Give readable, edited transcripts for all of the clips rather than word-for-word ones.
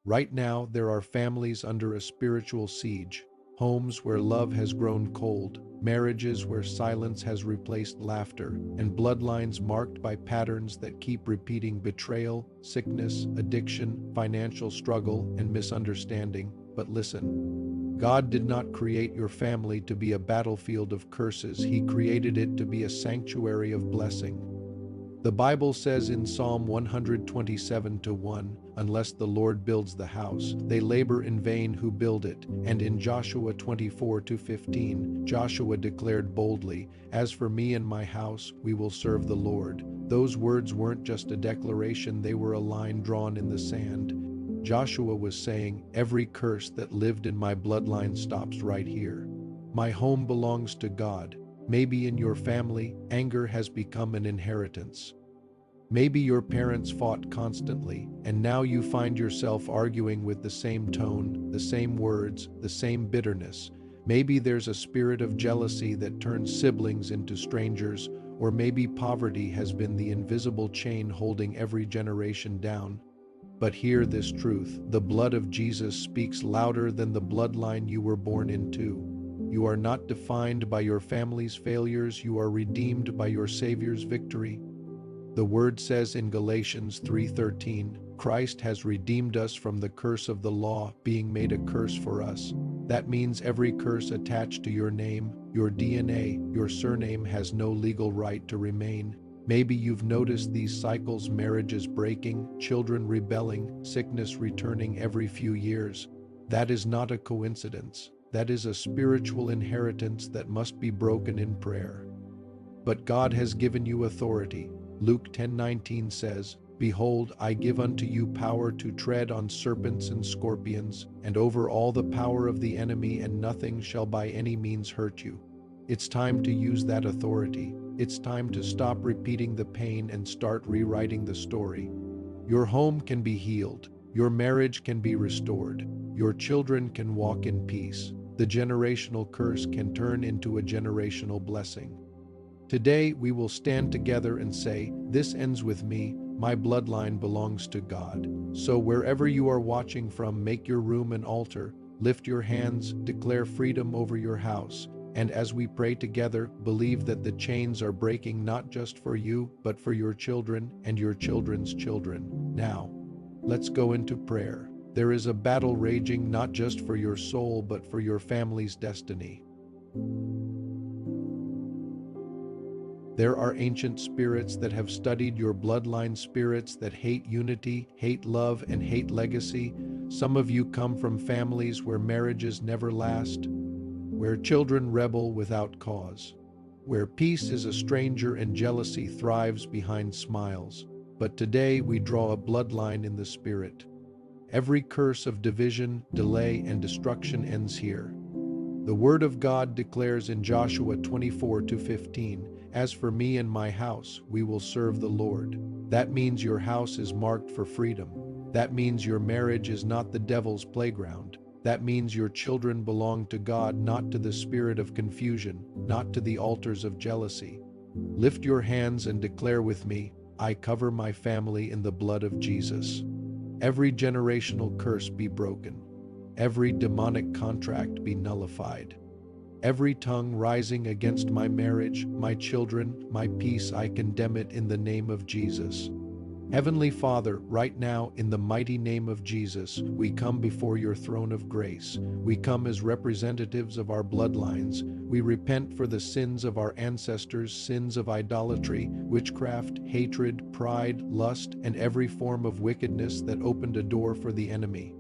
Right now, there are families under a spiritual siege, homes where love has grown cold, marriages where silence has replaced laughter, and bloodlines marked by patterns that keep repeating betrayal, sickness, addiction, financial struggle, and misunderstanding. But listen, God did not create your family to be a battlefield of curses. He created it to be a sanctuary of blessing. The Bible says in Psalm 127:1, "Unless the Lord builds the house, they labor in vain who build it." And in Joshua 24:15, Joshua declared boldly, "As for me and my house, we will serve the Lord." Those words weren't just a declaration, they were a line drawn in the sand. Joshua was saying, "Every curse that lived in my bloodline stops right here. My home belongs to God." Maybe in your family, anger has become an inheritance. Maybe your parents fought constantly, and now you find yourself arguing with the same tone, the same words, the same bitterness. Maybe there's a spirit of jealousy that turns siblings into strangers, or maybe poverty has been the invisible chain holding every generation down. But hear this truth: the blood of Jesus speaks louder than the bloodline you were born into. You are not defined by your family's failures, you are redeemed by your Savior's victory. The Word says in Galatians 3:13, "Christ has redeemed us from the curse of the law, being made a curse for us." That means every curse attached to your name, your DNA, your surname has no legal right to remain. Maybe you've noticed these cycles: marriages breaking, children rebelling, sickness returning every few years. That is not a coincidence. That is a spiritual inheritance that must be broken in prayer. But God has given you authority. Luke 10:19 says, "Behold, I give unto you power to tread on serpents and scorpions, and over all the power of the enemy, and nothing shall by any means hurt you." It's time to use that authority. It's time to stop repeating the pain and start rewriting the story. Your home can be healed. Your marriage can be restored. Your children can walk in peace. The generational curse can turn into a generational blessing. Today, we will stand together and say, "This ends with me. My bloodline belongs to God." So wherever you are watching from, make your room an altar, lift your hands, declare freedom over your house. And as we pray together, believe that the chains are breaking not just for you, but for your children and your children's children. Now, let's go into prayer. There is a battle raging not just for your soul, but for your family's destiny. There are ancient spirits that have studied your bloodline, spirits that hate unity, hate love, and hate legacy. Some of you come from families where marriages never last, where children rebel without cause, where peace is a stranger and jealousy thrives behind smiles. But today we draw a bloodline in the spirit. Every curse of division, delay, and destruction ends here. The Word of God declares in Joshua 24:15, "As for me and my house, we will serve the Lord." That means your house is marked for freedom. That means your marriage is not the devil's playground. That means your children belong to God, not to the spirit of confusion, not to the altars of jealousy. Lift your hands and declare with me, "I cover my family in the blood of Jesus." Every generational curse be broken. Every demonic contract be nullified. Every tongue rising against my marriage, my children, my peace, I condemn it in the name of Jesus. Heavenly Father, right now, in the mighty name of Jesus, we come before your throne of grace. We come as representatives of our bloodlines. We repent for the sins of our ancestors, sins of idolatry, witchcraft, hatred, pride, lust, and every form of wickedness that opened a door for the enemy.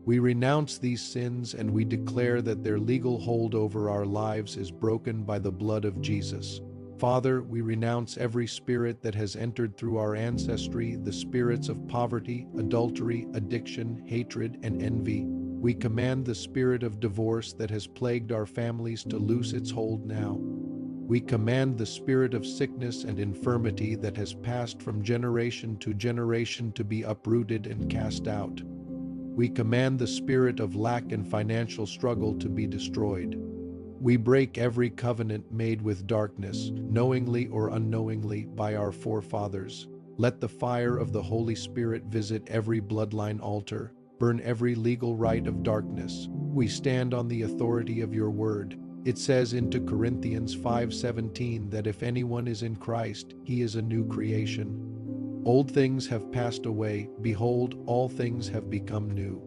We renounce these sins and we declare that their legal hold over our lives is broken by the blood of Jesus. Father, we renounce every spirit that has entered through our ancestry, the spirits of poverty, adultery, addiction, hatred, and envy. We command the spirit of divorce that has plagued our families to loose its hold now. We command the spirit of sickness and infirmity that has passed from generation to generation to be uprooted and cast out. We command the spirit of lack and financial struggle to be destroyed. We break every covenant made with darkness, knowingly or unknowingly, by our forefathers. Let the fire of the Holy Spirit visit every bloodline altar. Burn every legal right of darkness. We stand on the authority of your word. It says in 2 Corinthians 5:17 that if anyone is in Christ, he is a new creation. Old things have passed away. Behold, all things have become new.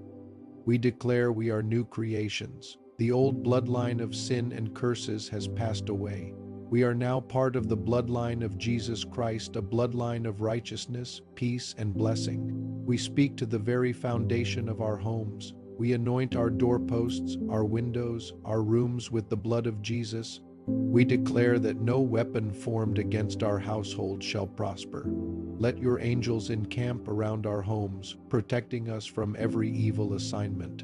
We declare we are new creations. The old bloodline of sin and curses has passed away. We are now part of the bloodline of Jesus Christ, a bloodline of righteousness, peace, and blessing. We speak to the very foundation of our homes. We anoint our doorposts, our windows, our rooms with the blood of Jesus. We declare that no weapon formed against our household shall prosper. Let your angels encamp around our homes, protecting us from every evil assignment.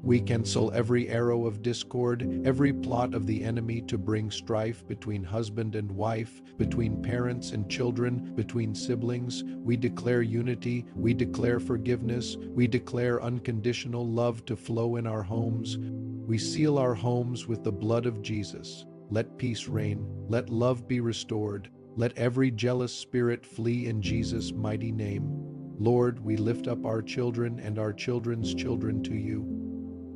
We cancel every arrow of discord, every plot of the enemy to bring strife between husband and wife, between parents and children, between siblings. We declare unity, we declare forgiveness, we declare unconditional love to flow in our homes. We seal our homes with the blood of Jesus. Let peace reign, let love be restored, let every jealous spirit flee in Jesus' mighty name. Lord, we lift up our children and our children's children to you.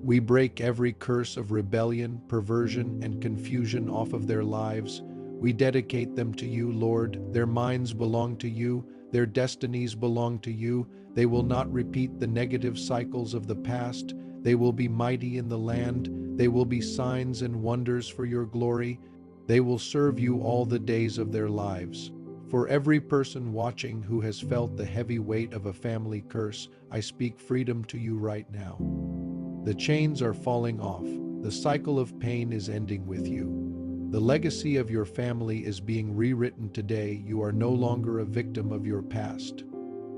We break every curse of rebellion, perversion, and confusion off of their lives. We dedicate them to you, Lord. Their minds belong to you. Their destinies belong to you. They will not repeat the negative cycles of the past. They will be mighty in the land. They will be signs and wonders for your glory. They will serve you all the days of their lives. For every person watching who has felt the heavy weight of a family curse, I speak freedom to you right now. The chains are falling off. The cycle of pain is ending with you. The legacy of your family is being rewritten today. You are no longer a victim of your past.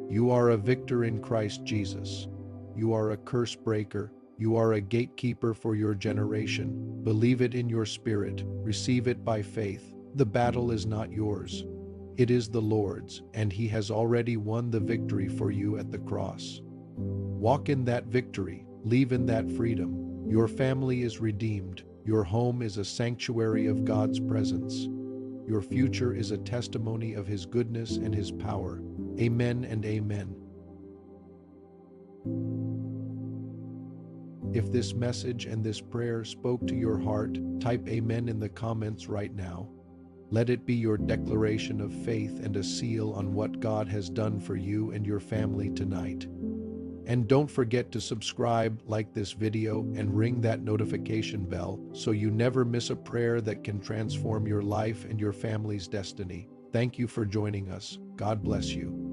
You are a victor in Christ Jesus. You are a curse breaker. You are a gatekeeper for your generation. Believe it in your spirit. Receive it by faith. The battle is not yours. It is the Lord's, and He has already won the victory for you at the cross. Walk in that victory. Live in that freedom. Your family is redeemed. Your home is a sanctuary of God's presence. Your future is a testimony of His goodness and His power. Amen and amen. If this message and this prayer spoke to your heart, type amen in the comments right now. Let it be your declaration of faith and a seal on what God has done for you and your family tonight. And don't forget to subscribe, like this video, and ring that notification bell so you never miss a prayer that can transform your life and your family's destiny. Thank you for joining us. God bless you.